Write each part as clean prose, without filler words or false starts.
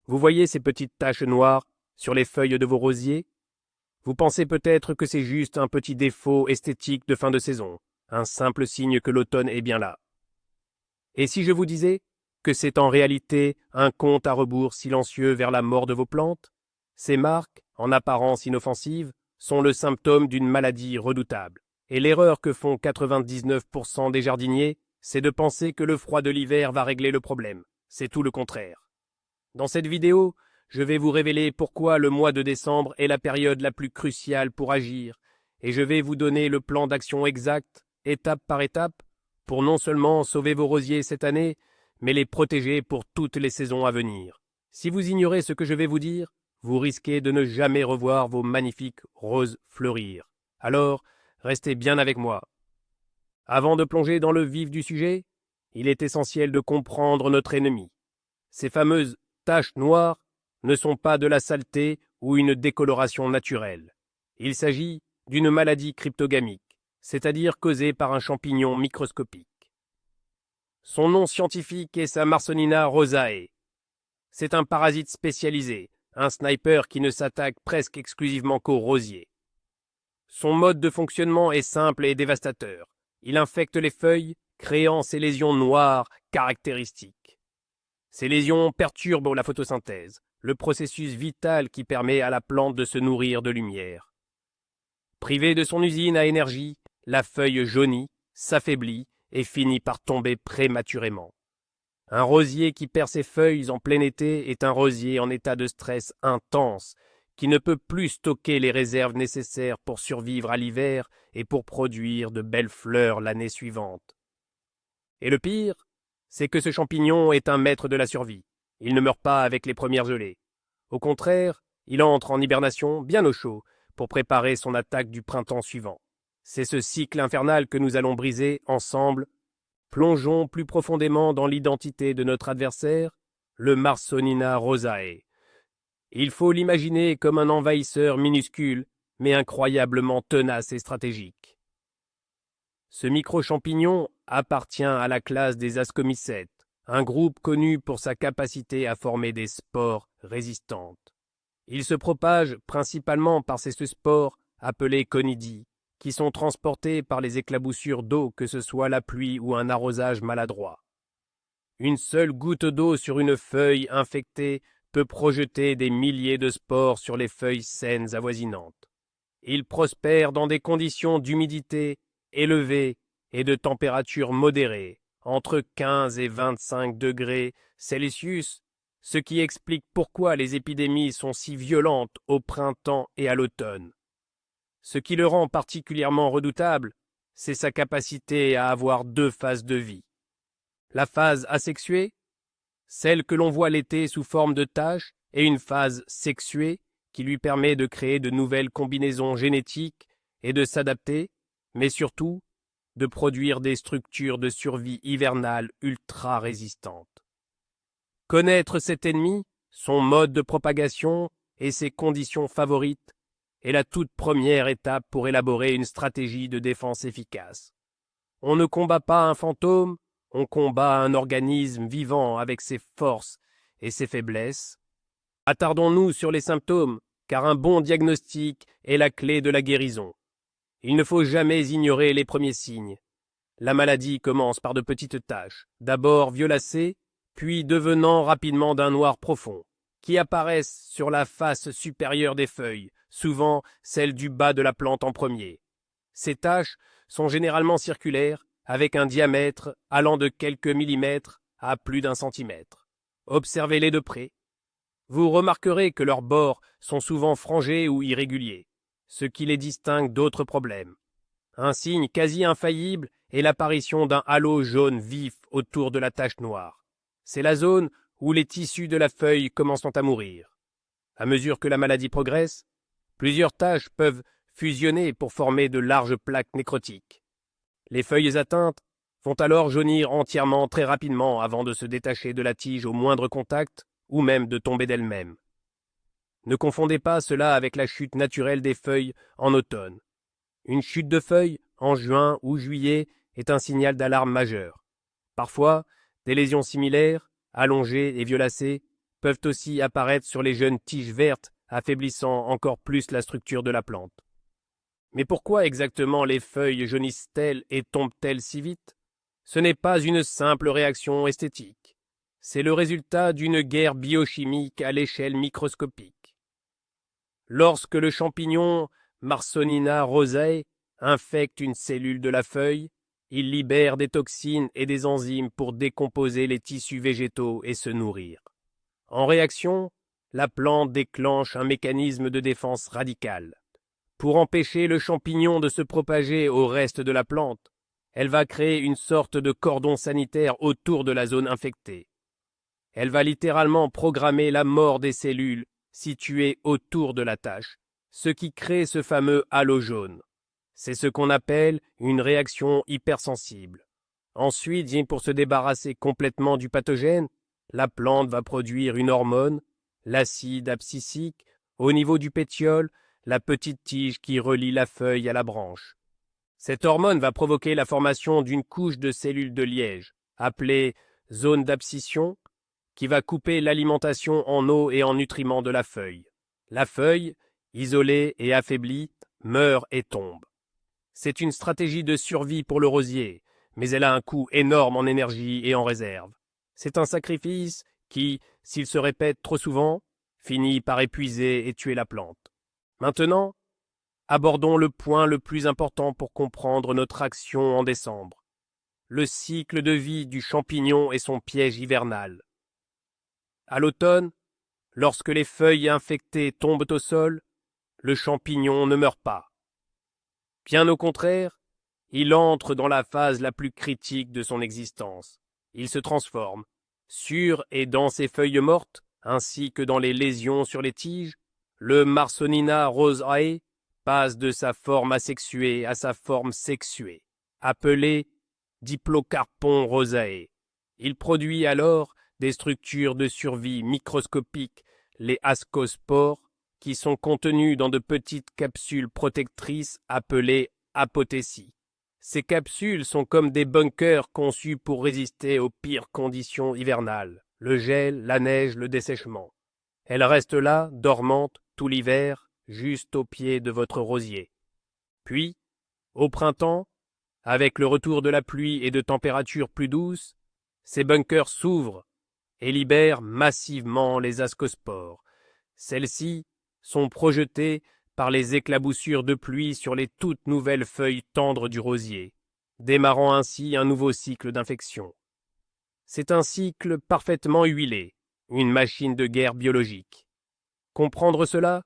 Vous voyez ces petites taches noires sur les feuilles de vos rosiers? Vous pensez peut-être que c'est juste un petit défaut esthétique de fin de saison, un simple signe que l'automne est bien là. Et si je vous disais que c'est en réalité un compte à rebours silencieux vers la mort de vos plantes? Ces marques, en apparence inoffensives, sont le symptôme d'une maladie redoutable. Et l'erreur que font 99% des jardiniers, c'est de penser que le froid de l'hiver va régler le problème. C'est tout le contraire. Dans cette vidéo, je vais vous révéler pourquoi le mois de décembre est la période la plus cruciale pour agir, et je vais vous donner le plan d'action exact, étape par étape, pour non seulement sauver vos rosiers cette année, mais les protéger pour toutes les saisons à venir. Si vous ignorez ce que je vais vous dire, vous risquez de ne jamais revoir vos magnifiques roses fleurir. Alors, restez bien avec moi. Avant de plonger dans le vif du sujet, il est essentiel de comprendre notre ennemi. Ces fameuses taches noires ne sont pas de la saleté ou une décoloration naturelle. Il s'agit d'une maladie cryptogamique, c'est-à-dire causée par un champignon microscopique. Son nom scientifique est Samarsonina rosae. C'est un parasite spécialisé, un sniper qui ne s'attaque presque exclusivement qu'aux rosiers. Son mode de fonctionnement est simple et dévastateur. Il infecte les feuilles, créant ces lésions noires caractéristiques. Ces lésions perturbent la photosynthèse, le processus vital qui permet à la plante de se nourrir de lumière. Privée de son usine à énergie, la feuille jaunit, s'affaiblit et finit par tomber prématurément. Un rosier qui perd ses feuilles en plein été est un rosier en état de stress intense, qui ne peut plus stocker les réserves nécessaires pour survivre à l'hiver et pour produire de belles fleurs l'année suivante. Et le pire, c'est que ce champignon est un maître de la survie. Il ne meurt pas avec les premières gelées. Au contraire, il entre en hibernation bien au chaud pour préparer son attaque du printemps suivant. C'est ce cycle infernal que nous allons briser ensemble. Plongeons plus profondément dans l'identité de notre adversaire, le Marsonina rosae. Il faut l'imaginer comme un envahisseur minuscule, mais incroyablement tenace et stratégique. Ce micro-champignon appartient à la classe des ascomycètes, un groupe connu pour sa capacité à former des spores résistantes. Il se propage principalement par ces spores appelés conidies, qui sont transportés par les éclaboussures d'eau, que ce soit la pluie ou un arrosage maladroit. Une seule goutte d'eau sur une feuille infectée peut projeter des milliers de spores sur les feuilles saines avoisinantes. Ils prospèrent dans des conditions d'humidité élevée et de température modérée, entre 15 et 25 degrés Celsius, ce qui explique pourquoi les épidémies sont si violentes au printemps et à l'automne. Ce qui le rend particulièrement redoutable, c'est sa capacité à avoir deux phases de vie. La phase asexuée, celle que l'on voit l'été sous forme de taches, et une phase sexuée qui lui permet de créer de nouvelles combinaisons génétiques et de s'adapter, mais surtout de produire des structures de survie hivernale ultra résistantes. Connaître cet ennemi, son mode de propagation et ses conditions favorites est la toute première étape pour élaborer une stratégie de défense efficace. On ne combat pas un fantôme, on combat un organisme vivant avec ses forces et ses faiblesses. Attardons-nous sur les symptômes, car un bon diagnostic est la clé de la guérison. Il ne faut jamais ignorer les premiers signes. La maladie commence par de petites taches, d'abord violacées, puis devenant rapidement d'un noir profond, qui apparaissent sur la face supérieure des feuilles, souvent celle du bas de la plante en premier. Ces taches sont généralement circulaires, avec un diamètre allant de quelques millimètres à plus d'un centimètre. Observez-les de près. Vous remarquerez que leurs bords sont souvent frangés ou irréguliers, ce qui les distingue d'autres problèmes. Un signe quasi infaillible est l'apparition d'un halo jaune vif autour de la tache noire. C'est la zone où les tissus de la feuille commencent à mourir. À mesure que la maladie progresse, plusieurs taches peuvent fusionner pour former de larges plaques nécrotiques. Les feuilles atteintes vont alors jaunir entièrement très rapidement avant de se détacher de la tige au moindre contact ou même de tomber d'elles-mêmes. Ne confondez pas cela avec la chute naturelle des feuilles en automne. Une chute de feuilles en juin ou juillet est un signal d'alarme majeur. Parfois, des lésions similaires, allongées et violacées, peuvent aussi apparaître sur les jeunes tiges vertes, affaiblissant encore plus la structure de la plante. Mais pourquoi exactement les feuilles jaunissent-elles et tombent-elles si vite? Ce n'est pas une simple réaction esthétique. C'est le résultat d'une guerre biochimique à l'échelle microscopique. Lorsque le champignon Marsonina rosae infecte une cellule de la feuille, il libère des toxines et des enzymes pour décomposer les tissus végétaux et se nourrir. En réaction, la plante déclenche un mécanisme de défense radical. Pour empêcher le champignon de se propager au reste de la plante, elle va créer une sorte de cordon sanitaire autour de la zone infectée. Elle va littéralement programmer la mort des cellules situées autour de la tache, ce qui crée ce fameux halo jaune. C'est ce qu'on appelle une réaction hypersensible. Ensuite, pour se débarrasser complètement du pathogène, la plante va produire une hormone, l'acide abscisique, au niveau du pétiole, la petite tige qui relie la feuille à la branche. Cette hormone va provoquer la formation d'une couche de cellules de liège, appelée zone d'abscission, qui va couper l'alimentation en eau et en nutriments de la feuille. La feuille, isolée et affaiblie, meurt et tombe. C'est une stratégie de survie pour le rosier, mais elle a un coût énorme en énergie et en réserve. C'est un sacrifice qui, s'il se répète trop souvent, finit par épuiser et tuer la plante. Maintenant, abordons le point le plus important pour comprendre notre action en décembre. Le cycle de vie du champignon et son piège hivernal. À l'automne, lorsque les feuilles infectées tombent au sol, le champignon ne meurt pas. Bien au contraire, il entre dans la phase la plus critique de son existence. Il se transforme. Sur et dans ses feuilles mortes, ainsi que dans les lésions sur les tiges, le Marsonina rosae passe de sa forme asexuée à sa forme sexuée, appelée Diplocarpon rosae. Il produit alors des structures de survie microscopiques, les ascospores, qui sont contenus dans de petites capsules protectrices appelées apothécies. Ces capsules sont comme des bunkers conçus pour résister aux pires conditions hivernales, le gel, la neige, le dessèchement. Elles restent là, dormantes, tout l'hiver, juste au pied de votre rosier. Puis, au printemps, avec le retour de la pluie et de températures plus douces, ces bunkers s'ouvrent et libèrent massivement les ascospores. Celles-ci sont projetées par les éclaboussures de pluie sur les toutes nouvelles feuilles tendres du rosier, démarrant ainsi un nouveau cycle d'infection. C'est un cycle parfaitement huilé, une machine de guerre biologique. Comprendre cela,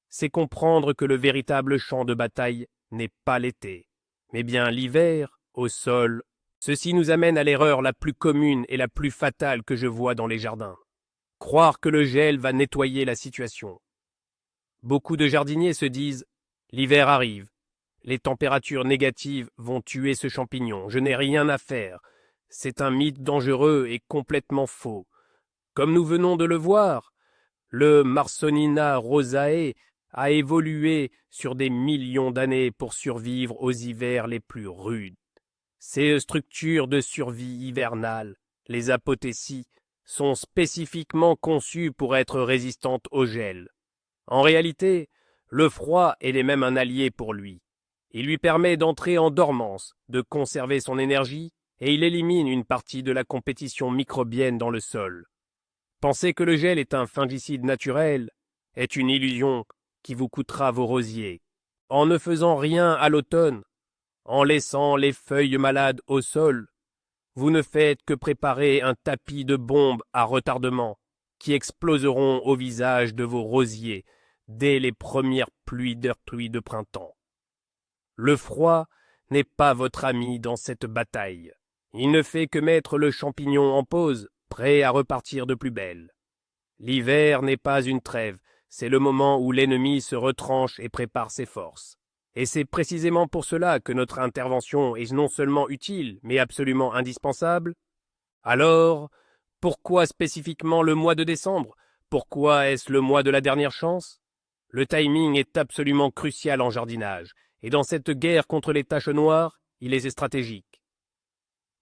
c'est comprendre que le véritable champ de bataille n'est pas l'été, mais bien l'hiver, au sol. Ceci nous amène à l'erreur la plus commune et la plus fatale que je vois dans les jardins. Croire que le gel va nettoyer la situation. Beaucoup de jardiniers se disent « l'hiver arrive, les températures négatives vont tuer ce champignon, je n'ai rien à faire ». C'est un mythe dangereux et complètement faux. Comme nous venons de le voir, le Marsonina rosae a évolué sur des millions d'années pour survivre aux hivers les plus rudes. Ces structures de survie hivernale, les apothécies, sont spécifiquement conçues pour être résistantes au gel. En réalité, le froid est même un allié pour lui. Il lui permet d'entrer en dormance, de conserver son énergie, et il élimine une partie de la compétition microbienne dans le sol. Penser que le gel est un fongicide naturel est une illusion qui vous coûtera vos rosiers. En ne faisant rien à l'automne, en laissant les feuilles malades au sol, vous ne faites que préparer un tapis de bombes à retardement qui exploseront au visage de vos rosiers dès les premières pluies de printemps. Le froid n'est pas votre ami dans cette bataille. Il ne fait que mettre le champignon en pause, prêt à repartir de plus belle. L'hiver n'est pas une trêve, c'est le moment où l'ennemi se retranche et prépare ses forces. Et c'est précisément pour cela que notre intervention est non seulement utile, mais absolument indispensable. Alors, pourquoi spécifiquement le mois de décembre? Pourquoi est-ce le mois de la dernière chance? Le timing est absolument crucial en jardinage, et dans cette guerre contre les taches noires, il est stratégique.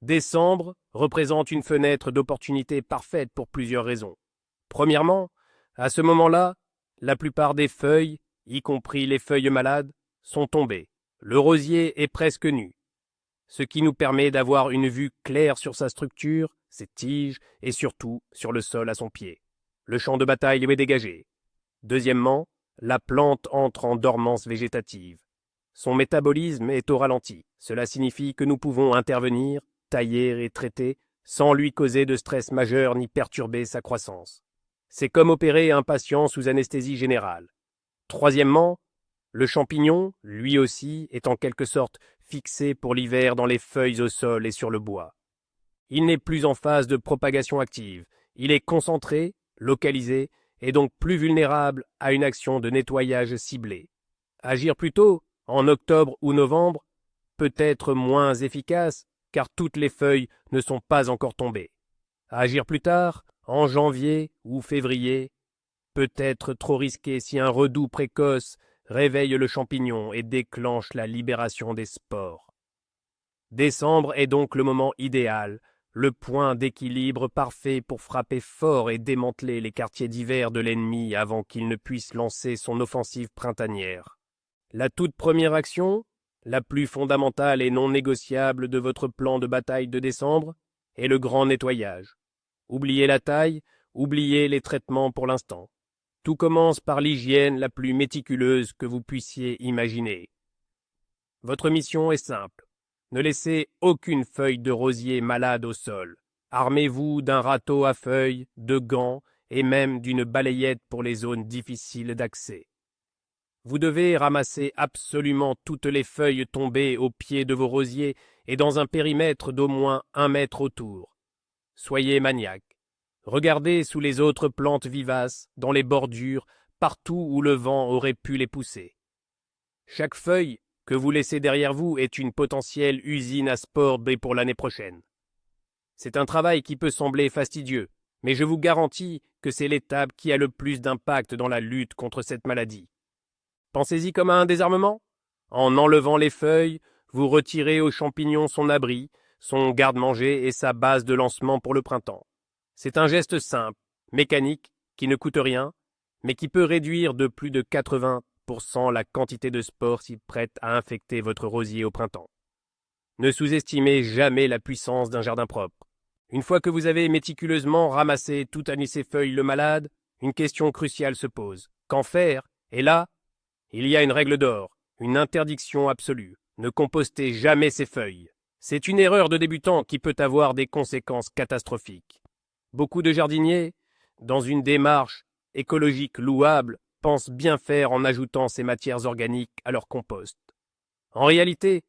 Décembre représente une fenêtre d'opportunité parfaite pour plusieurs raisons. Premièrement, à ce moment-là, la plupart des feuilles, y compris les feuilles malades, sont tombées. Le rosier est presque nu, ce qui nous permet d'avoir une vue claire sur sa structure, ses tiges et surtout sur le sol à son pied. Le champ de bataille lui est dégagé. Deuxièmement, la plante entre en dormance végétative. Son métabolisme est au ralenti. Cela signifie que nous pouvons intervenir, tailler et traiter sans lui causer de stress majeur ni perturber sa croissance. C'est comme opérer un patient sous anesthésie générale. Troisièmement, le champignon, lui aussi, est en quelque sorte fixé pour l'hiver dans les feuilles au sol et sur le bois. Il n'est plus en phase de propagation active. Il est concentré, localisé, et donc plus vulnérable à une action de nettoyage ciblée. Agir plus tôt, en octobre ou novembre, peut être moins efficace car toutes les feuilles ne sont pas encore tombées. Agir plus tard, en janvier ou février, peut être trop risqué si un redout précoce réveille le champignon et déclenche la libération des spores. Décembre est donc le moment idéal, le point d'équilibre parfait pour frapper fort et démanteler les quartiers d'hiver de l'ennemi avant qu'il ne puisse lancer son offensive printanière. La toute première action, la plus fondamentale et non négociable de votre plan de bataille de décembre, est le grand nettoyage. Oubliez la taille, oubliez les traitements pour l'instant. Tout commence par l'hygiène la plus méticuleuse que vous puissiez imaginer. Votre mission est simple. Ne laissez aucune feuille de rosier malade au sol. Armez-vous d'un râteau à feuilles, de gants et même d'une balayette pour les zones difficiles d'accès. Vous devez ramasser absolument toutes les feuilles tombées au pied de vos rosiers et dans un périmètre d'au moins 1 mètre autour. Soyez maniaque. Regardez sous les autres plantes vivaces, dans les bordures, partout où le vent aurait pu les pousser. Chaque feuille que vous laissez derrière vous est une potentielle usine à spores pour l'année prochaine. C'est un travail qui peut sembler fastidieux, mais je vous garantis que c'est l'étape qui a le plus d'impact dans la lutte contre cette maladie. Pensez-y comme à un désarmement. En enlevant les feuilles, vous retirez au champignon son abri, son garde-manger et sa base de lancement pour le printemps. C'est un geste simple, mécanique, qui ne coûte rien, mais qui peut réduire de plus de 80% la quantité de spores si prête à infecter votre rosier au printemps. Ne sous-estimez jamais la puissance d'un jardin propre. Une fois que vous avez méticuleusement ramassé toutes ces feuilles le malade, une question cruciale se pose. Qu'en faire? Et là, il y a une règle d'or, une interdiction absolue. Ne compostez jamais ces feuilles. C'est une erreur de débutant qui peut avoir des conséquences catastrophiques. Beaucoup de jardiniers, dans une démarche écologique louable, pensent bien faire en ajoutant ces matières organiques à leur compost. En réalité,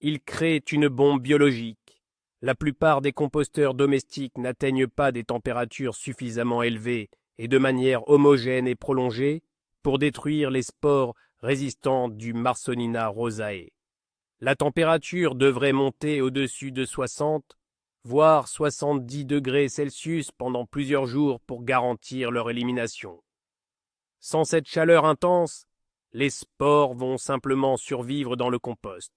ils créent une bombe biologique. La plupart des composteurs domestiques n'atteignent pas des températures suffisamment élevées et de manière homogène et prolongée pour détruire les spores résistants du Marsonina rosae. La température devrait monter au-dessus de 60, voire 70 degrés Celsius pendant plusieurs jours pour garantir leur élimination. Sans cette chaleur intense, les spores vont simplement survivre dans le compost.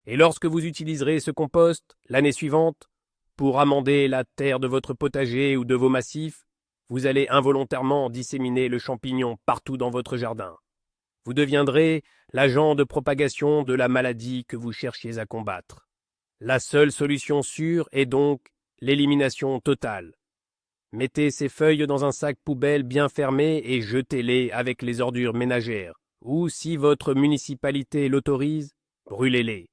Et lorsque vous utiliserez ce compost, l'année suivante, pour amender la terre de votre potager ou de vos massifs, vous allez involontairement disséminer le champignon partout dans votre jardin. Vous deviendrez l'agent de propagation de la maladie que vous cherchiez à combattre. La seule solution sûre est donc l'élimination totale. Mettez ces feuilles dans un sac poubelle bien fermé et jetez-les avec les ordures ménagères. Ou, si votre municipalité l'autorise, brûlez-les.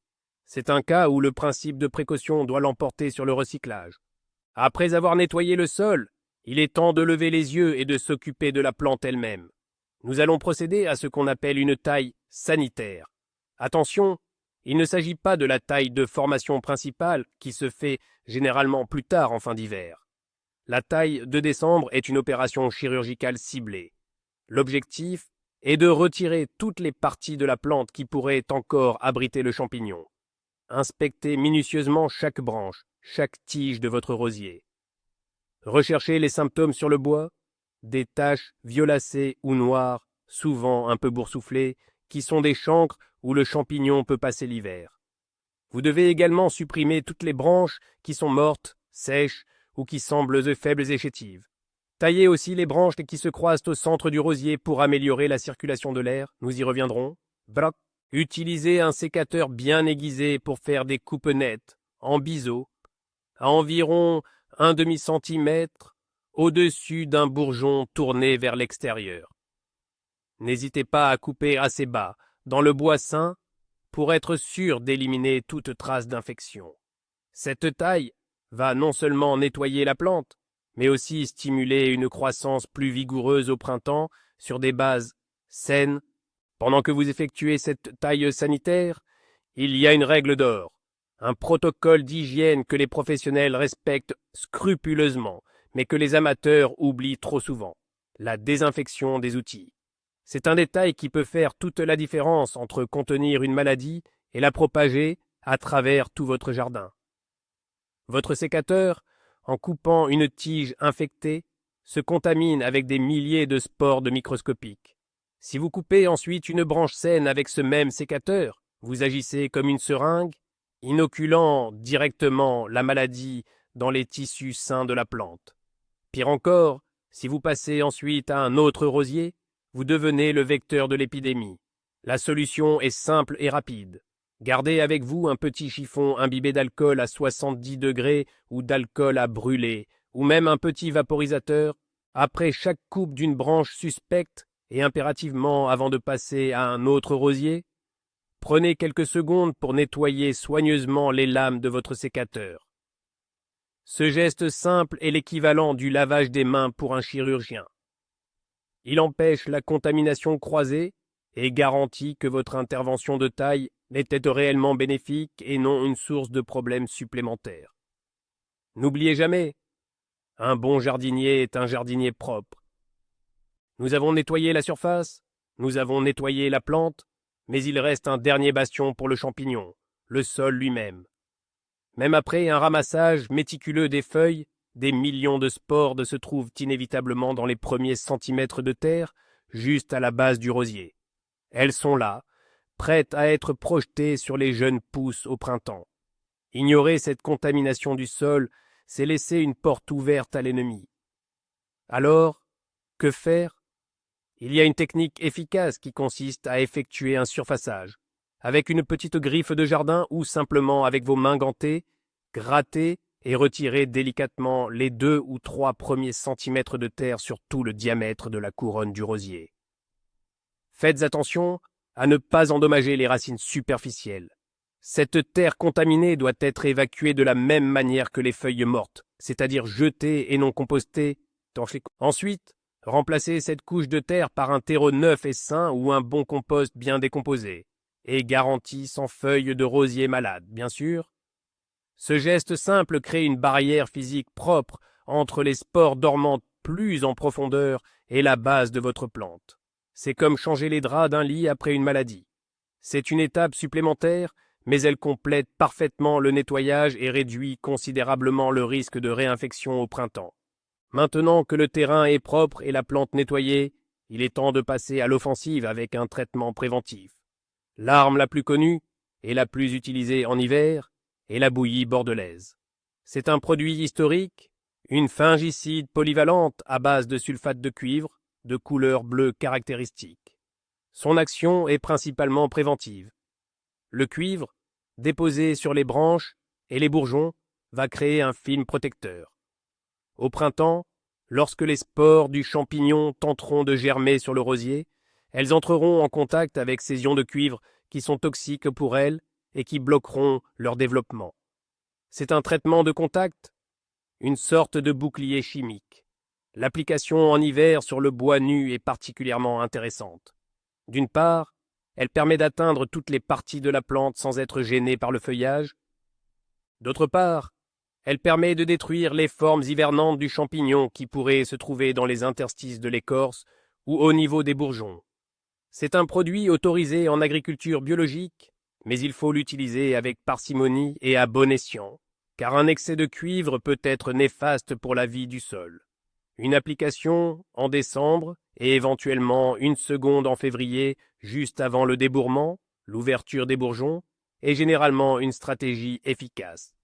C'est un cas où le principe de précaution doit l'emporter sur le recyclage. Après avoir nettoyé le sol, il est temps de lever les yeux et de s'occuper de la plante elle-même. Nous allons procéder à ce qu'on appelle une taille sanitaire. Attention, il ne s'agit pas de la taille de formation principale qui se fait généralement plus tard en fin d'hiver. La taille de décembre est une opération chirurgicale ciblée. L'objectif est de retirer toutes les parties de la plante qui pourraient encore abriter le champignon. Inspectez minutieusement chaque branche, chaque tige de votre rosier. Recherchez les symptômes sur le bois, des taches violacées ou noires, souvent un peu boursouflées, qui sont des chancres où le champignon peut passer l'hiver. Vous devez également supprimer toutes les branches qui sont mortes, sèches ou qui semblent faibles et chétives. Taillez aussi les branches qui se croisent au centre du rosier pour améliorer la circulation de l'air, nous y reviendrons. Broc. Utilisez un sécateur bien aiguisé pour faire des coupes nettes, en biseau, à environ 1/2 centimètre au-dessus d'un bourgeon tourné vers l'extérieur. N'hésitez pas à couper assez bas, dans le bois sain, pour être sûr d'éliminer toute trace d'infection. Cette taille va non seulement nettoyer la plante, mais aussi stimuler une croissance plus vigoureuse au printemps sur des bases saines. Pendant que vous effectuez cette taille sanitaire, il y a une règle d'or, un protocole d'hygiène que les professionnels respectent scrupuleusement, mais que les amateurs oublient trop souvent, la désinfection des outils. C'est un détail qui peut faire toute la différence entre contenir une maladie et la propager à travers tout votre jardin. Votre sécateur, en coupant une tige infectée, se contamine avec des milliers de spores microscopiques. Si vous coupez ensuite une branche saine avec ce même sécateur, vous agissez comme une seringue, inoculant directement la maladie dans les tissus sains de la plante. Pire encore, si vous passez ensuite à un autre rosier, vous devenez le vecteur de l'épidémie. La solution est simple et rapide. Gardez avec vous un petit chiffon imbibé d'alcool à 70 degrés ou d'alcool à brûler, ou même un petit vaporisateur, après chaque coupe d'une branche suspecte et impérativement avant de passer à un autre rosier. Prenez quelques secondes pour nettoyer soigneusement les lames de votre sécateur. Ce geste simple est l'équivalent du lavage des mains pour un chirurgien. Il empêche la contamination croisée et garantit que votre intervention de taille était réellement bénéfique et non une source de problèmes supplémentaires. N'oubliez jamais, un bon jardinier est un jardinier propre. Nous avons nettoyé la surface, nous avons nettoyé la plante, mais il reste un dernier bastion pour le champignon, le sol lui-même. Même après un ramassage méticuleux des feuilles, des millions de spores se trouvent inévitablement dans les premiers centimètres de terre, juste à la base du rosier. Elles sont là, prêtes à être projetées sur les jeunes pousses au printemps. Ignorer cette contamination du sol, c'est laisser une porte ouverte à l'ennemi. Alors, que faire? Il y a une technique efficace qui consiste à effectuer un surfaçage. Avec une petite griffe de jardin ou simplement avec vos mains gantées, grattez et retirez délicatement les 2 ou 3 premiers centimètres de terre sur tout le diamètre de la couronne du rosier. Faites attention à ne pas endommager les racines superficielles. Cette terre contaminée doit être évacuée de la même manière que les feuilles mortes, c'est-à-dire jetées et non compostées. Ensuite, remplacez cette couche de terre par un terreau neuf et sain ou un bon compost bien décomposé, et garanti sans feuilles de rosier malade, bien sûr. Ce geste simple crée une barrière physique propre entre les spores dormantes plus en profondeur et la base de votre plante. C'est comme changer les draps d'un lit après une maladie. C'est une étape supplémentaire, mais elle complète parfaitement le nettoyage et réduit considérablement le risque de réinfection au printemps. Maintenant que le terrain est propre et la plante nettoyée, il est temps de passer à l'offensive avec un traitement préventif. L'arme la plus connue et la plus utilisée en hiver est la bouillie bordelaise. C'est un produit historique, une fungicide polyvalente à base de sulfate de cuivre, de couleur bleue caractéristique. Son action est principalement préventive. Le cuivre, déposé sur les branches et les bourgeons, va créer un film protecteur. Au printemps, lorsque les spores du champignon tenteront de germer sur le rosier, elles entreront en contact avec ces ions de cuivre qui sont toxiques pour elles et qui bloqueront leur développement. C'est un traitement de contact, une sorte de bouclier chimique. L'application en hiver sur le bois nu est particulièrement intéressante. D'une part, elle permet d'atteindre toutes les parties de la plante sans être gênée par le feuillage. D'autre part, elle permet de détruire les formes hivernantes du champignon qui pourraient se trouver dans les interstices de l'écorce ou au niveau des bourgeons. C'est un produit autorisé en agriculture biologique, mais il faut l'utiliser avec parcimonie et à bon escient, car un excès de cuivre peut être néfaste pour la vie du sol. Une application en décembre et éventuellement une seconde en février, juste avant le débourrement, l'ouverture des bourgeons, est généralement une stratégie efficace.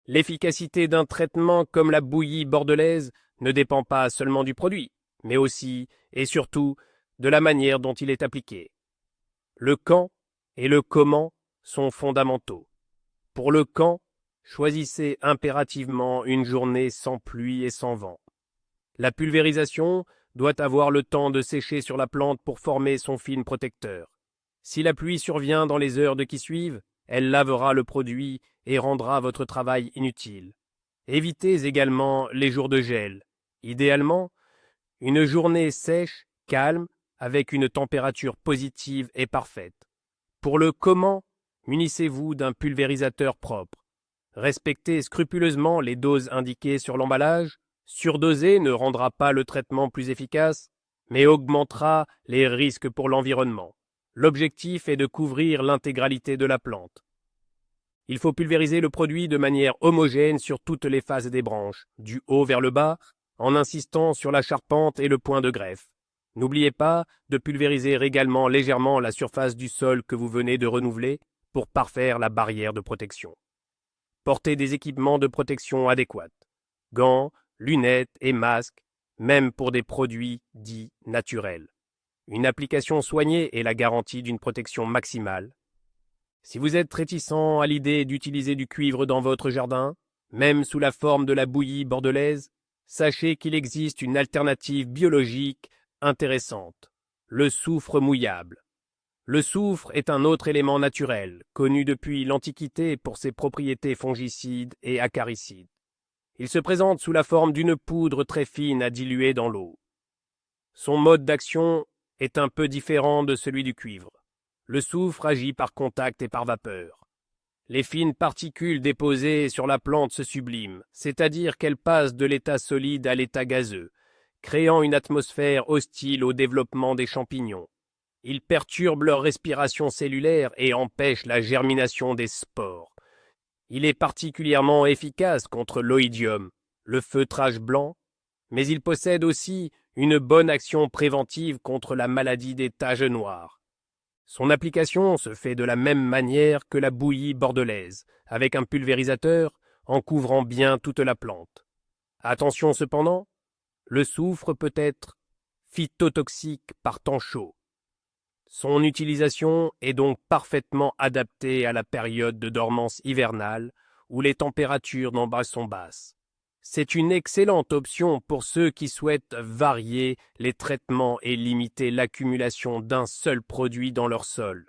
L'efficacité d'un traitement comme la bouillie bordelaise ne dépend pas seulement du produit, mais aussi et surtout de la manière dont il est appliqué. Le quand et le comment sont fondamentaux. Pour le quand, choisissez impérativement une journée sans pluie et sans vent. La pulvérisation doit avoir le temps de sécher sur la plante pour former son film protecteur. Si la pluie survient dans les heures qui suivent, elle lavera le produit et rendra votre travail inutile. Évitez également les jours de gel. Idéalement, une journée sèche, calme, avec une température positive et parfaite. Pour le comment, munissez-vous d'un pulvérisateur propre. Respectez scrupuleusement les doses indiquées sur l'emballage. Surdoser ne rendra pas le traitement plus efficace, mais augmentera les risques pour l'environnement. L'objectif est de couvrir l'intégralité de la plante. Il faut pulvériser le produit de manière homogène sur toutes les phases des branches, du haut vers le bas, en insistant sur la charpente et le point de greffe. N'oubliez pas de pulvériser également légèrement la surface du sol que vous venez de renouveler pour parfaire la barrière de protection. Portez des équipements de protection adéquats. Gants, lunettes et masques, même pour des produits dits naturels. Une application soignée est la garantie d'une protection maximale. Si vous êtes réticent à l'idée d'utiliser du cuivre dans votre jardin, même sous la forme de la bouillie bordelaise, sachez qu'il existe une alternative biologique intéressante, le soufre mouillable. Le soufre est un autre élément naturel, connu depuis l'Antiquité pour ses propriétés fongicides et acaricides. Il se présente sous la forme d'une poudre très fine à diluer dans l'eau. Son mode d'action est un peu différent de celui du cuivre. Le soufre agit par contact et par vapeur. Les fines particules déposées sur la plante se subliment, c'est-à-dire qu'elles passent de l'état solide à l'état gazeux, créant une atmosphère hostile au développement des champignons. Ils perturbent leur respiration cellulaire et empêchent la germination des spores. Il est particulièrement efficace contre l'oïdium, le feutrage blanc, mais il possède aussi une bonne action préventive contre la maladie des taches noires. Son application se fait de la même manière que la bouillie bordelaise, avec un pulvérisateur en couvrant bien toute la plante. Attention cependant, le soufre peut être phytotoxique par temps chaud. Son utilisation est donc parfaitement adaptée à la période de dormance hivernale où les températures d'en bas sont basses. C'est une excellente option pour ceux qui souhaitent varier les traitements et limiter l'accumulation d'un seul produit dans leur sol.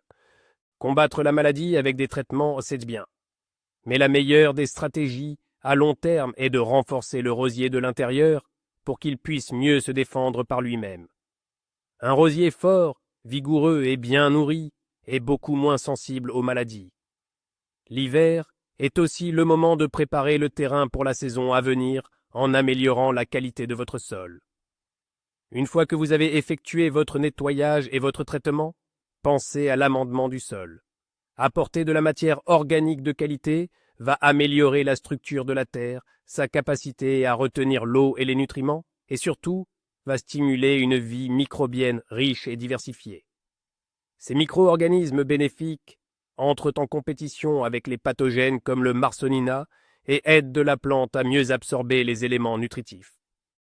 Combattre la maladie avec des traitements, c'est bien. Mais la meilleure des stratégies à long terme est de renforcer le rosier de l'intérieur pour qu'il puisse mieux se défendre par lui-même. Un rosier fort, vigoureux et bien nourri, est beaucoup moins sensible aux maladies. L'hiver est aussi le moment de préparer le terrain pour la saison à venir en améliorant la qualité de votre sol. Une fois que vous avez effectué votre nettoyage et votre traitement, pensez à l'amendement du sol. Apporter de la matière organique de qualité va améliorer la structure de la terre, sa capacité à retenir l'eau et les nutriments, et surtout, va stimuler une vie microbienne riche et diversifiée. Ces micro-organismes bénéfiques entrent en compétition avec les pathogènes comme le Marsonina et aident de la plante à mieux absorber les éléments nutritifs.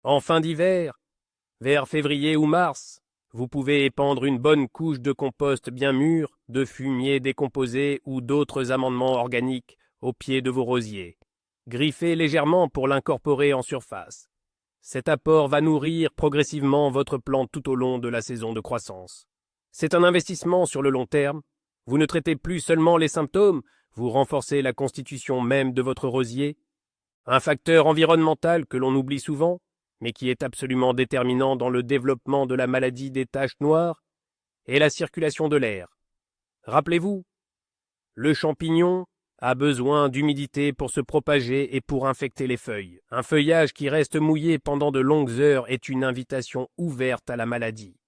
En fin d'hiver, vers février ou mars, vous pouvez épandre une bonne couche de compost bien mûr, de fumier décomposé ou d'autres amendements organiques au pied de vos rosiers. Griffez légèrement pour l'incorporer en surface. Cet apport va nourrir progressivement votre plante tout au long de la saison de croissance. C'est un investissement sur le long terme. Vous ne traitez plus seulement les symptômes, vous renforcez la constitution même de votre rosier. Un facteur environnemental que l'on oublie souvent, mais qui est absolument déterminant dans le développement de la maladie des taches noires, est la circulation de l'air. Rappelez-vous, le champignon a besoin d'humidité pour se propager et pour infecter les feuilles. Un feuillage qui reste mouillé pendant de longues heures est une invitation ouverte à la maladie.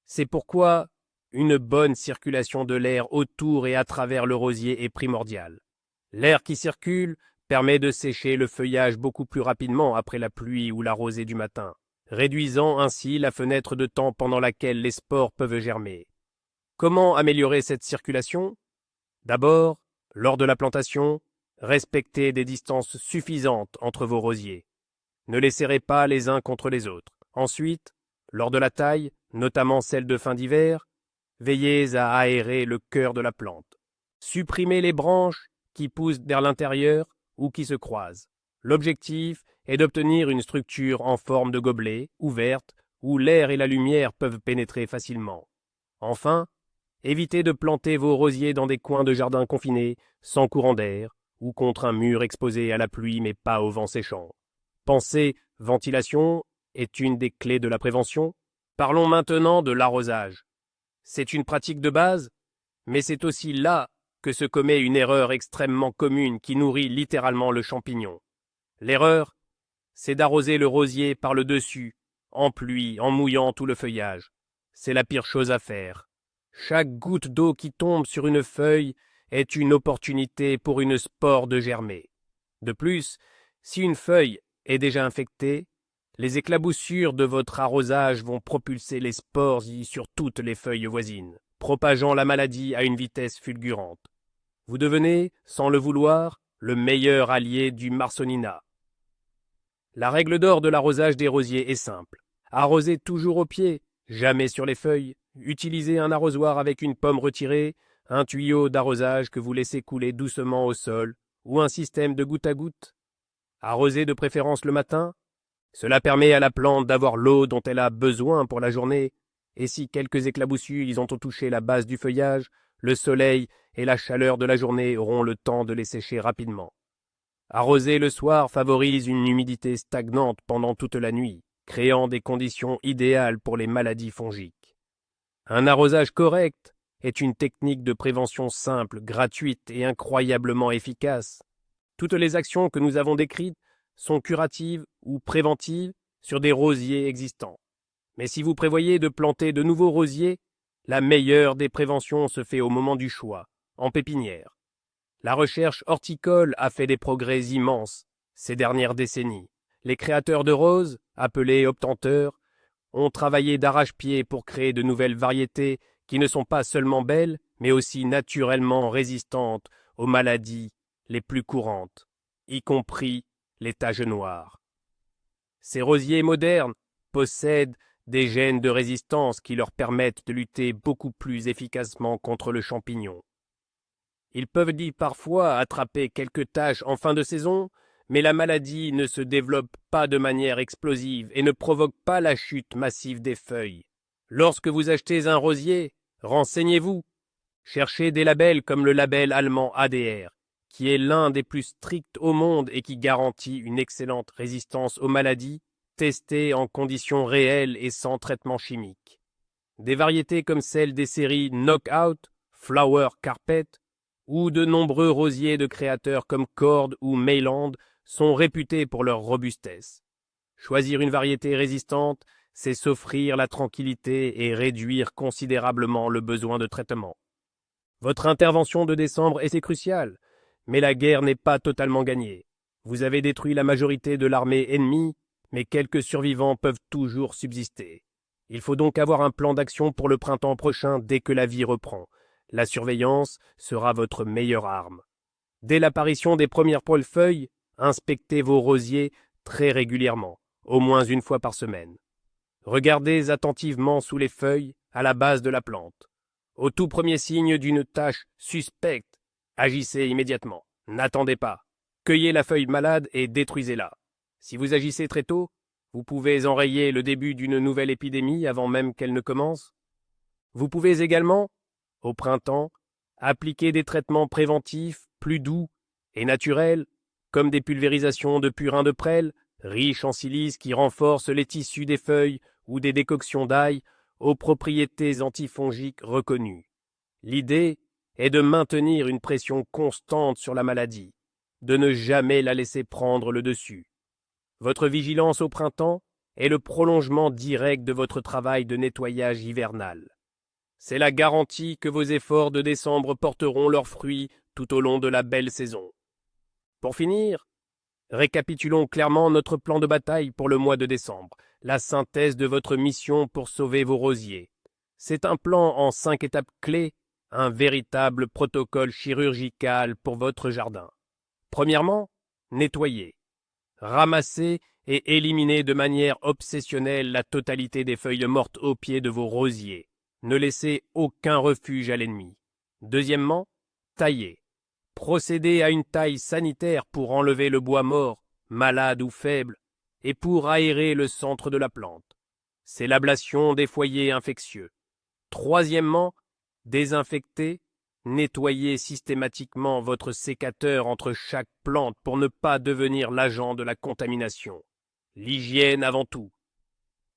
C'est pourquoi une bonne circulation de l'air autour et à travers le rosier est primordiale. L'air qui circule permet de sécher le feuillage beaucoup plus rapidement après la pluie ou la rosée du matin, réduisant ainsi la fenêtre de temps pendant laquelle les spores peuvent germer. Comment améliorer cette circulation ? D'abord, lors de la plantation, respectez des distances suffisantes entre vos rosiers. Ne les serrez pas les uns contre les autres. Ensuite, lors de la taille, notamment celle de fin d'hiver, veillez à aérer le cœur de la plante. Supprimez les branches qui poussent vers l'intérieur ou qui se croisent. L'objectif est d'obtenir une structure en forme de gobelet, ouverte, où l'air et la lumière peuvent pénétrer facilement. Enfin, évitez de planter vos rosiers dans des coins de jardin confinés, sans courant d'air, ou contre un mur exposé à la pluie mais pas au vent séchant. Pensez ventilation est une des clés de la prévention. Parlons maintenant de l'arrosage. C'est une pratique de base, mais c'est aussi là que se commet une erreur extrêmement commune qui nourrit littéralement le champignon. L'erreur, c'est d'arroser le rosier par le dessus, en pluie, en mouillant tout le feuillage. C'est la pire chose à faire. Chaque goutte d'eau qui tombe sur une feuille est une opportunité pour une spore de germer. De plus, si une feuille est déjà infectée, les éclaboussures de votre arrosage vont propulser les spores sur toutes les feuilles voisines, propageant la maladie à une vitesse fulgurante. Vous devenez, sans le vouloir, le meilleur allié du Marsonina. La règle d'or de l'arrosage des rosiers est simple. Arrosez toujours au pied, jamais sur les feuilles. Utilisez un arrosoir avec une pomme retirée, un tuyau d'arrosage que vous laissez couler doucement au sol, ou un système de goutte à goutte. Arrosez de préférence le matin. Cela permet à la plante d'avoir l'eau dont elle a besoin pour la journée, et si quelques éclaboussures ont touché la base du feuillage, le soleil et la chaleur de la journée auront le temps de les sécher rapidement. Arroser le soir favorise une humidité stagnante pendant toute la nuit, créant des conditions idéales pour les maladies fongiques. Un arrosage correct est une technique de prévention simple, gratuite et incroyablement efficace. Toutes les actions que nous avons décrites sont curatives ou préventives sur des rosiers existants. Mais si vous prévoyez de planter de nouveaux rosiers, la meilleure des préventions se fait au moment du choix, en pépinière. La recherche horticole a fait des progrès immenses ces dernières décennies. Les créateurs de roses, appelés obtenteurs, ont travaillé d'arrache-pied pour créer de nouvelles variétés qui ne sont pas seulement belles, mais aussi naturellement résistantes aux maladies les plus courantes, y compris les taches noires. Ces rosiers modernes possèdent des gènes de résistance qui leur permettent de lutter beaucoup plus efficacement contre le champignon. Ils peuvent parfois attraper quelques taches en fin de saison, mais la maladie ne se développe pas de manière explosive et ne provoque pas la chute massive des feuilles. Lorsque vous achetez un rosier, renseignez-vous. Cherchez des labels comme le label allemand ADR, qui est l'un des plus stricts au monde et qui garantit une excellente résistance aux maladies, testées en conditions réelles et sans traitement chimique. Des variétés comme celles des séries Knockout, Flower Carpet, ou de nombreux rosiers de créateurs comme Cord ou Mayland sont réputés pour leur robustesse. Choisir une variété résistante, c'est s'offrir la tranquillité et réduire considérablement le besoin de traitement. Votre intervention de décembre est cruciale, mais la guerre n'est pas totalement gagnée. Vous avez détruit la majorité de l'armée ennemie, mais quelques survivants peuvent toujours subsister. Il faut donc avoir un plan d'action pour le printemps prochain dès que la vie reprend. La surveillance sera votre meilleure arme. Dès l'apparition des premières feuilles, inspectez vos rosiers très régulièrement, au moins une fois par semaine. Regardez attentivement sous les feuilles, à la base de la plante. Au tout premier signe d'une tache suspecte, agissez immédiatement. N'attendez pas. Cueillez la feuille malade et détruisez-la. Si vous agissez très tôt, vous pouvez enrayer le début d'une nouvelle épidémie avant même qu'elle ne commence. Vous pouvez également, au printemps, appliquer des traitements préventifs plus doux et naturels, comme des pulvérisations de purin de prêle, riches en silice qui renforcent les tissus des feuilles ou des décoctions d'ail aux propriétés antifongiques reconnues. L'idée est de maintenir une pression constante sur la maladie, de ne jamais la laisser prendre le dessus. Votre vigilance au printemps est le prolongement direct de votre travail de nettoyage hivernal. C'est la garantie que vos efforts de décembre porteront leurs fruits tout au long de la belle saison. Pour finir, récapitulons clairement notre plan de bataille pour le mois de décembre, la synthèse de votre mission pour sauver vos rosiers. C'est un plan en 5 étapes clés, un véritable protocole chirurgical pour votre jardin. Premièrement, nettoyer. Ramassez et éliminez de manière obsessionnelle la totalité des feuilles mortes au pied de vos rosiers. Ne laissez aucun refuge à l'ennemi. Deuxièmement, taillez. Procédez à une taille sanitaire pour enlever le bois mort, malade ou faible, et pour aérer le centre de la plante. C'est l'ablation des foyers infectieux. Troisièmement, désinfectez, nettoyez systématiquement votre sécateur entre chaque plante pour ne pas devenir l'agent de la contamination. L'hygiène avant tout.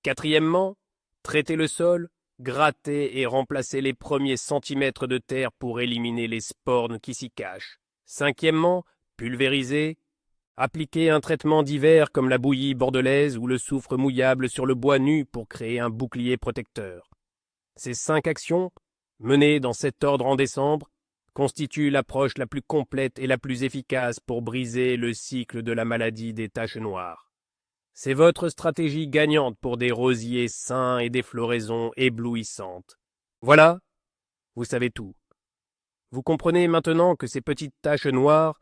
Quatrièmement, traitez le sol, grattez et remplacez les premiers centimètres de terre pour éliminer les spornes qui s'y cachent. Cinquièmement, pulvérisez. Appliquez un traitement d'hiver comme la bouillie bordelaise ou le soufre mouillable sur le bois nu pour créer un bouclier protecteur. Ces 5 actions, menées dans cet ordre en décembre, constituent l'approche la plus complète et la plus efficace pour briser le cycle de la maladie des taches noires. C'est votre stratégie gagnante pour des rosiers sains et des floraisons éblouissantes. Voilà, vous savez tout. Vous comprenez maintenant que ces petites taches noires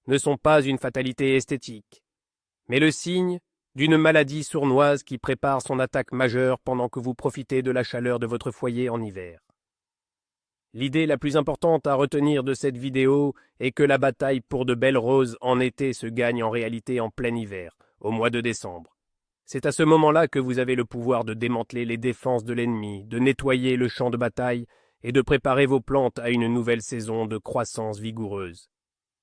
ne sont pas une fatalité esthétique, mais le signe d'une maladie sournoise qui prépare son attaque majeure pendant que vous profitez de la chaleur de votre foyer en hiver. L'idée la plus importante à retenir de cette vidéo est que la bataille pour de belles roses en été se gagne en réalité en plein hiver, au mois de décembre. C'est à ce moment-là que vous avez le pouvoir de démanteler les défenses de l'ennemi, de nettoyer le champ de bataille et de préparer vos plantes à une nouvelle saison de croissance vigoureuse.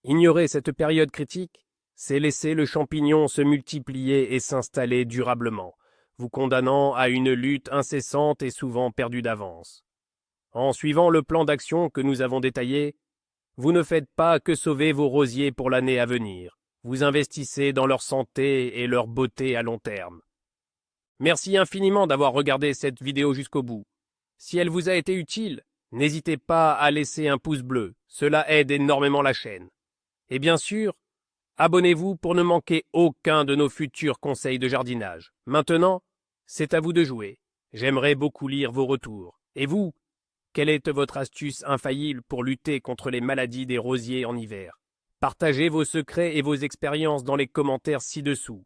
Ignorer cette période critique, c'est laisser le champignon se multiplier et s'installer durablement, vous condamnant à une lutte incessante et souvent perdue d'avance. En suivant le plan d'action que nous avons détaillé, vous ne faites pas que sauver vos rosiers pour l'année à venir, vous investissez dans leur santé et leur beauté à long terme. Merci infiniment d'avoir regardé cette vidéo jusqu'au bout. Si elle vous a été utile, n'hésitez pas à laisser un pouce bleu, cela aide énormément la chaîne. Et bien sûr, abonnez-vous pour ne manquer aucun de nos futurs conseils de jardinage. Maintenant, c'est à vous de jouer. J'aimerais beaucoup lire vos retours. Et vous, quelle est votre astuce infaillible pour lutter contre les maladies des rosiers en hiver? Partagez vos secrets et vos expériences dans les commentaires ci-dessous.